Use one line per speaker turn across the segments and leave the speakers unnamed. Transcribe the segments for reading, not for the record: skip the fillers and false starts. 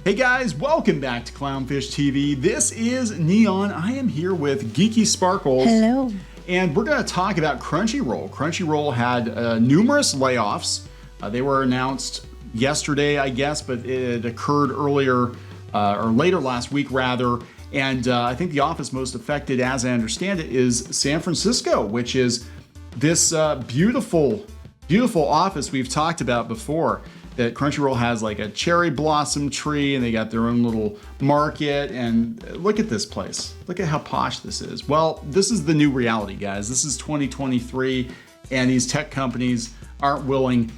Hey guys, welcome back to Clownfish TV. This is Neon. I am here with Geeky Sparkles.
Hello.
And we're going to talk about Crunchyroll. Crunchyroll had numerous layoffs. They were announced yesterday, I guess, but it occurred earlier or later last week, rather. And I think the office most affected, as I understand it, is San Francisco, which is this beautiful, beautiful office we've talked about before. That Crunchyroll has like a cherry blossom tree and they got their own little market, and look at this place. Look at how posh this is. Well, this is the new reality, guys. This is 2023 and these tech companies aren't willing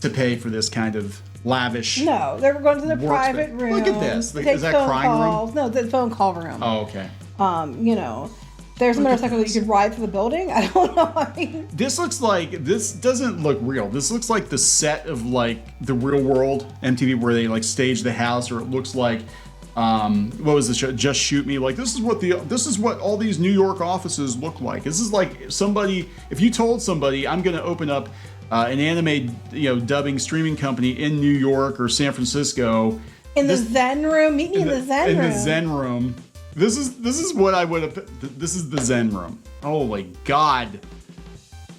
to pay for this kind of lavish.
No, they're going to the private room.
Look at this.
Is that
crying
calls.
room?
No, the phone call room.
Oh, okay.
You know, there's a motorcycle that you could ride through the building. I don't know. I mean,
this doesn't look real. This looks like the set of like the Real World MTV where they like stage the house, or it looks like what was the show? Just Shoot Me. Like this is what all these New York offices look like. This is like somebody, if you told somebody I'm going to open up an anime dubbing streaming company in New York or San Francisco.
In the Zen room. Meet me in the Zen room.
In the Zen room. This is what I would have. This is the Zen room. Holy God!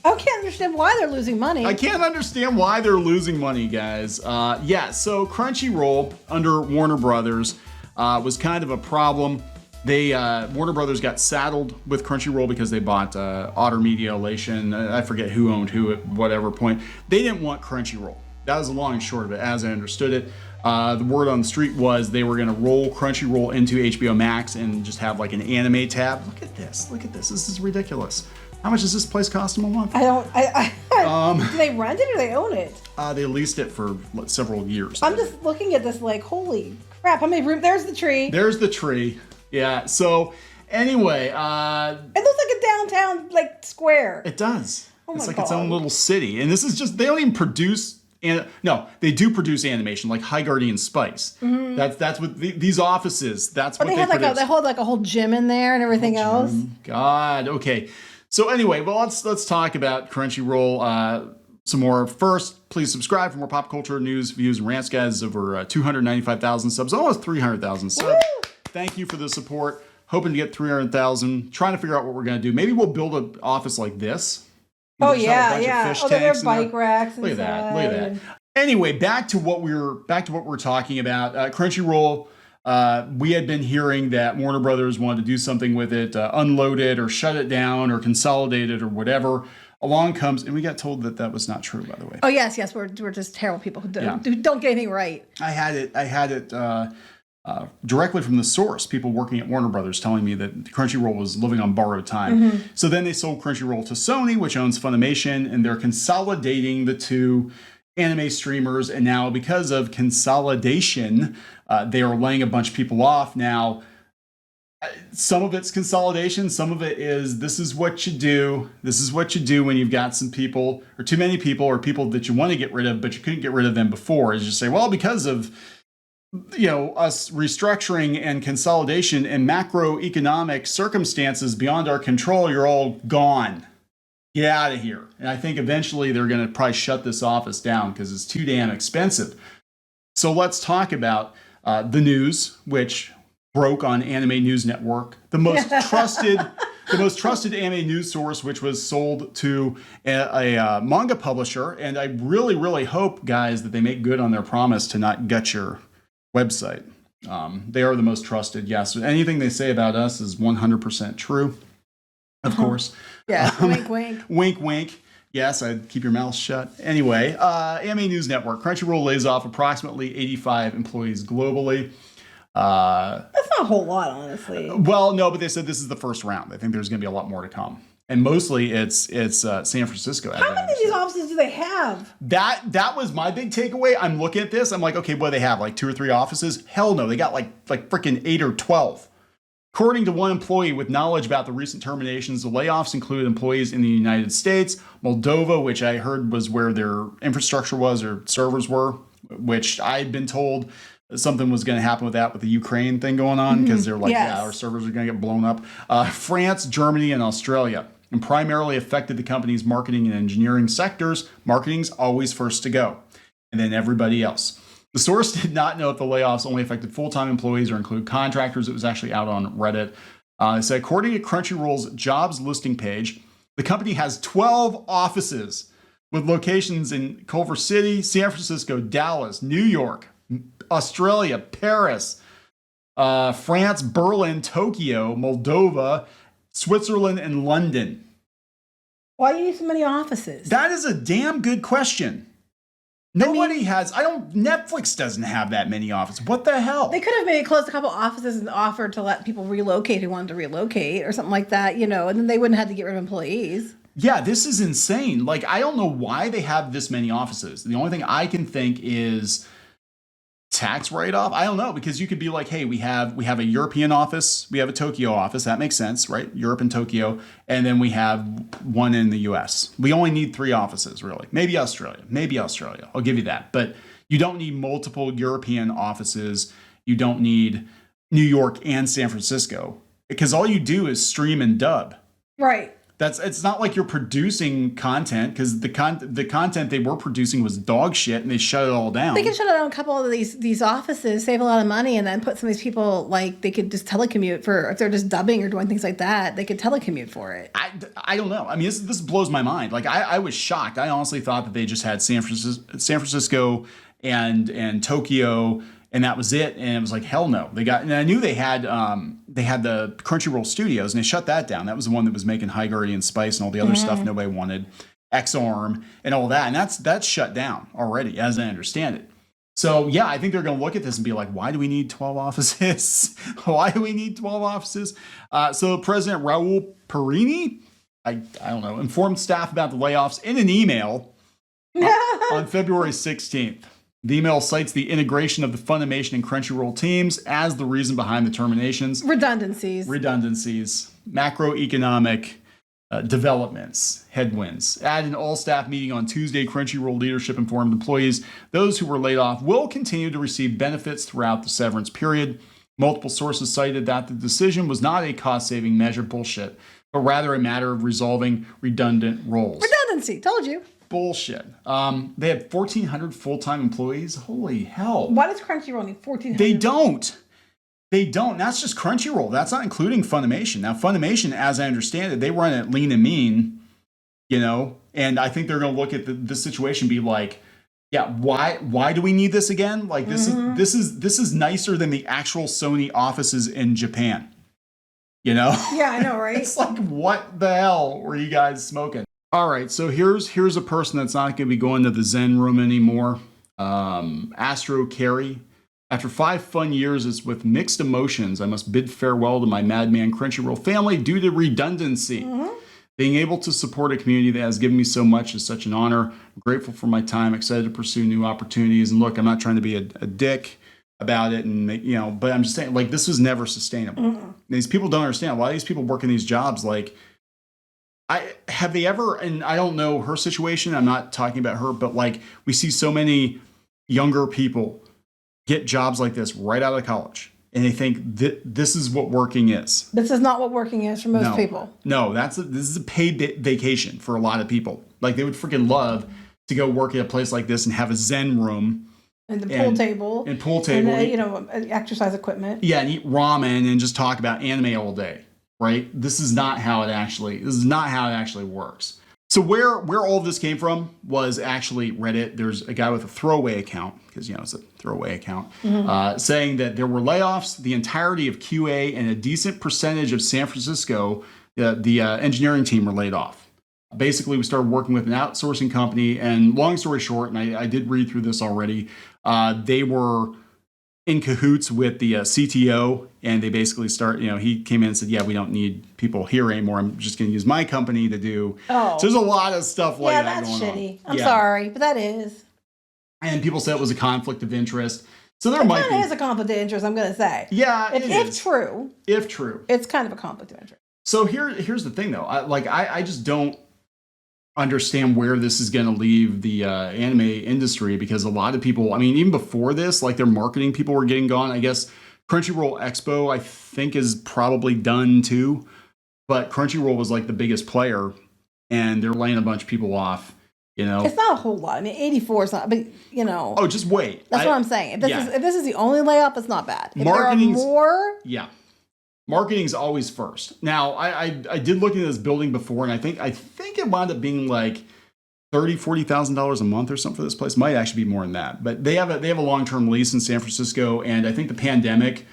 I can't understand why they're losing money.
I can't understand why they're losing money, guys. Yeah. So Crunchyroll under Warner Brothers was kind of a problem. They Warner Brothers got saddled with Crunchyroll because they bought Otter Media Elation. I forget who owned who at whatever point. They didn't want Crunchyroll. That was the long and short of it, as I understood it. The word on the street was they were going to roll Crunchyroll into HBO Max and just have like an anime tab. Look at this. Look at this. This is ridiculous. How much does this place cost them a month?
Do they rent it or they own it?
They leased it for several years.
I'm just looking at this like, holy crap. How many rooms? There's the tree.
There's the tree. Yeah. So anyway.
It looks like a downtown like square.
It does.
Oh
it's
my
like
God.
its own little city. And this is just, they don't even produce. And no, they do produce animation, like High Guardian Spice. Mm-hmm. That's what these offices. That's what they produce.
They hold like a whole gym in there and everything else.
God, okay. So anyway, well let's talk about Crunchyroll some more. First, please subscribe for more pop culture news, views, and rants, guys. Over 295,000 subs, almost 300,000 subs. Woo! Thank you for the support. Hoping to get 300,000. Trying to figure out what we're gonna do. Maybe we'll build an office like this.
Oh yeah. Oh, there are bike racks.
Look at that. Look at that. Anyway, back to what we're talking about. Crunchyroll. We had been hearing that Warner Brothers wanted to do something with it, unload it or shut it down or consolidate it or whatever. Along comes, and we got told that was not true, by the way.
Oh yes. We're just terrible people who don't get anything right.
I had it. Directly from the source, people working at Warner Brothers telling me that Crunchyroll was living on borrowed time. Mm-hmm. So then they sold Crunchyroll to Sony, which owns Funimation, and they're consolidating the two anime streamers. And now because of consolidation, they are laying a bunch of people off. Now, some of it's consolidation. Some of it is, this is what you do. This is what you do when you've got some people or too many people or people that you want to get rid of, but you couldn't get rid of them before. Is just say, well, because of us restructuring and consolidation and macroeconomic circumstances beyond our control, you're all gone. Get out of here. And I think eventually they're going to probably shut this office down because it's too damn expensive. So let's talk about the news, which broke on Anime News Network, the most trusted anime news source, which was sold to a manga publisher. And I really, really hope, guys, that they make good on their promise to not gut your website. They are the most trusted. Yes, anything they say about us is 100% true. Of course.
Yeah. Wink, wink.
Wink, wink. Yes, I'd keep your mouth shut. Anyway, Anime News Network. Crunchyroll lays off approximately 85 employees globally.
That's not a whole lot, honestly.
Well, no, but they said this is the first round. I think there's going to be a lot more to come. And mostly it's San Francisco.
How many of these offices do they have?
That was my big takeaway. I'm looking at this. I'm like, okay, what do they have? Like 2 or 3 offices? Hell no. They got like freaking 8 or 12. According to one employee with knowledge about the recent terminations, the layoffs include employees in the United States, Moldova, which I heard was where their infrastructure was or servers were, which I'd been told something was going to happen with that, with the Ukraine thing going on, because they're like, yeah, our servers are going to get blown up. France, Germany, and Australia. And primarily affected the company's marketing and engineering sectors. Marketing's always first to go, and then everybody else. The source did not know if the layoffs only affected full-time employees or include contractors. It was actually out on Reddit. It said, according to Crunchyroll's jobs listing page, the company has 12 offices with locations in Culver City, San Francisco, Dallas, New York, Australia, Paris, France, Berlin, Tokyo, Moldova, Switzerland, and London.
Why do you need so many offices?
That is a damn good question. Nobody has. Netflix doesn't have that many offices. What the hell?
They could have maybe closed a couple offices and offered to let people relocate who wanted to relocate or something like that, and then they wouldn't have to get rid of employees.
Yeah, this is insane. Like, I don't know why they have this many offices. The only thing I can think is tax write-off. I don't know, because you could be like, hey, we have a European office, we have a Tokyo office. That makes sense, right? Europe and Tokyo, and then we have one in the US. We only need 3 offices, really. Maybe Australia. I'll give you that. But you don't need multiple European offices. You don't need New York and San Francisco, because all you do is stream and dub.
Right.
It's not like you're producing content, because the content they were producing was dog shit, and they shut it all down.
They could shut down a couple of these offices, save a lot of money, and then put some of these people, like, they could just telecommute for, if they're just dubbing or doing things like that, they could telecommute for it.
I don't know. I mean, this blows my mind. Like, I was shocked. I honestly thought that they just had San Francisco and Tokyo, and that was it. And it was like, hell no. And I knew they had the Crunchyroll Studios, and they shut that down. That was the one that was making High Guardian Spice and all the other stuff nobody wanted, X-Arm and all that. And that's shut down already, as I understand it. So yeah, I think they're going to look at this and be like, why do we need 12 offices? Why do we need 12 offices? So President Raul Perini, I don't know, informed staff about the layoffs in an email on February 16th. The email cites the integration of the Funimation and Crunchyroll teams as the reason behind the terminations.
Redundancies,
macroeconomic developments, headwinds. At an all-staff meeting on Tuesday, Crunchyroll leadership informed employees those who were laid off will continue to receive benefits throughout the severance period. Multiple sources cited that the decision was not a cost-saving measure, bullshit, but rather a matter of resolving redundant roles.
Redundancy, told you.
Bullshit. They had 1,400 full-time employees. Holy hell.
Why does Crunchyroll need 1,400?
They don't. That's just Crunchyroll. That's not including Funimation. Now, Funimation, as I understand it, they run it lean and mean, and I think they're going to look at this situation and be like, yeah, why do we need this again? Like, this is nicer than the actual Sony offices in Japan. Yeah,
I know, right?
It's like, what the hell were you guys smoking? All right, so here's a person that's not going to be going to the Zen room anymore. Astro Carey. After 5 fun years, it's with mixed emotions. I must bid farewell to my Madman Crunchyroll family due to redundancy. Being able to support a community that has given me so much is such an honor. I'm grateful for my time, excited to pursue new opportunities. And look, I'm not trying to be a dick about it, and but I'm just saying, like, this was never sustainable. These people don't understand. A lot of these people working these jobs, like, have they ever, and I don't know her situation, I'm not talking about her, but like, we see so many younger people get jobs like this right out of college, and they think this is what working is.
This is not what working is for most people.
No, this is a paid vacation for a lot of people. Like, they would freaking love to go work at a place like this and have a Zen room.
And the pool table. And exercise equipment. Yeah,
and eat ramen and just talk about anime all day. Right? This is not how it actually works. So where all of this came from was actually Reddit. There's a guy with a throwaway account, because it's a throwaway account, saying that there were layoffs, the entirety of QA, and a decent percentage of San Francisco, the engineering team, were laid off. Basically, we started working with an outsourcing company, and long story short, and I did read through this already, they were in cahoots with the CTO, and they basically he came in and said, yeah, we don't need people here anymore. I'm just going to use my company to do. So there's a lot of stuff like that going on. Yeah, that's shitty.
I'm sorry, but that is.
And people said it was a conflict of interest. So there might be.
It is a conflict of interest, I'm going to say.
Yeah,
if true.
If true.
It's kind of a conflict of interest.
So here's the thing, though. I just don't understand where this is going to leave the anime industry, because a lot of people, I mean, even before this, like, their marketing people were getting gone. I guess Crunchyroll Expo, I think, is probably done too, but Crunchyroll was like the biggest player, and they're laying a bunch of people off. You know,
It's not a whole lot. I mean, 84 is not, but you know.
oh, just wait.
That's what I'm saying. If this is the only layoff, it's not bad. If there are more,
yeah. Marketing's always first. Now, I did look into this building before, and I think it wound up being like $40,000 a month or something for this place. Might actually be more than that. But they have a long-term lease in San Francisco, and I think the pandemic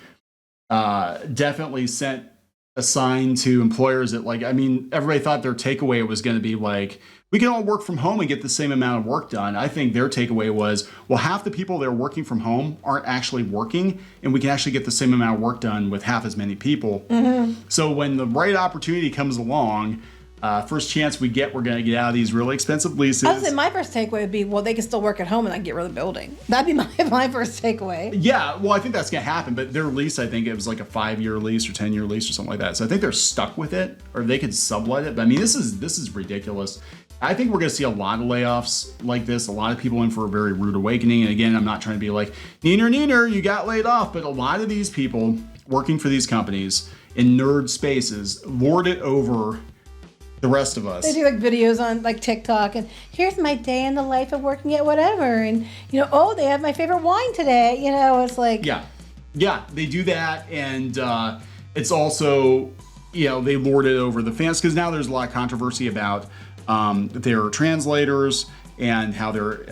definitely sent a sign to employers that, like, I mean, everybody thought their takeaway was going to be like, we can all work from home and get the same amount of work done. I think their takeaway was, well, half the people that are working from home aren't actually working, and we can actually get the same amount of work done with half as many people. So when the right opportunity comes along, first chance we get, we're going to get out of these really expensive leases.
I would say my first takeaway would be, well, they can still work at home and I get rid of the building. That'd be my first takeaway.
Yeah, well, I think that's going to happen. But their lease, I think it was like a 5-year lease or 10-year lease or something like that. So I think they're stuck with it, or they could sublet it. But I mean, this is ridiculous. I think we're going to see a lot of layoffs like this. A lot of people in for a very rude awakening. And again, I'm not trying to be like, neener, you got laid off. But a lot of these people working for these companies in nerd spaces lord it over the rest of us.
They do like videos on like TikTok, and here's my day in the life of working at whatever, and you know, oh, they have my favorite wine today. You know, it's like
yeah, they do that, and it's also, you know, they lord it over the fans because now there's a lot of controversy about their translators and how they're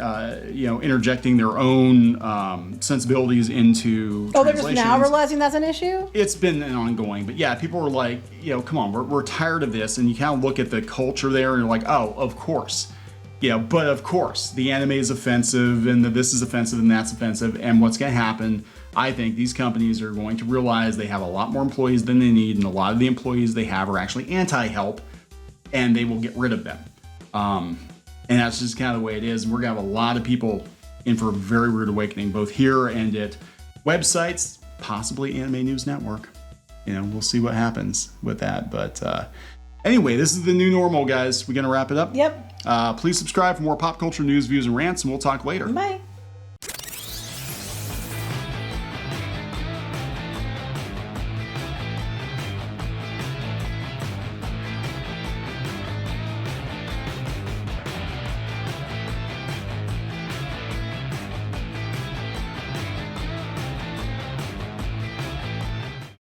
interjecting their own sensibilities into
they're just now realizing that's an issue?
It's been an ongoing, but yeah, people were like, you know, come on, we're tired of this. And you kind of look at the culture there and you're like, oh, of course. Yeah, but of course, the anime is offensive and this is offensive and that's offensive. And what's going to happen, I think these companies are going to realize they have a lot more employees than they need, and a lot of the employees they have are actually anti-help, and they will get rid of them. And that's just kind of the way it is. And we're going to have a lot of people in for a very rude awakening, both here and at websites, possibly Anime News Network. You know, we'll see what happens with that. But anyway, this is the new normal, guys. We're going to wrap it up.
Yep.
Please subscribe for more pop culture news, views, and rants, and we'll talk later.
Bye.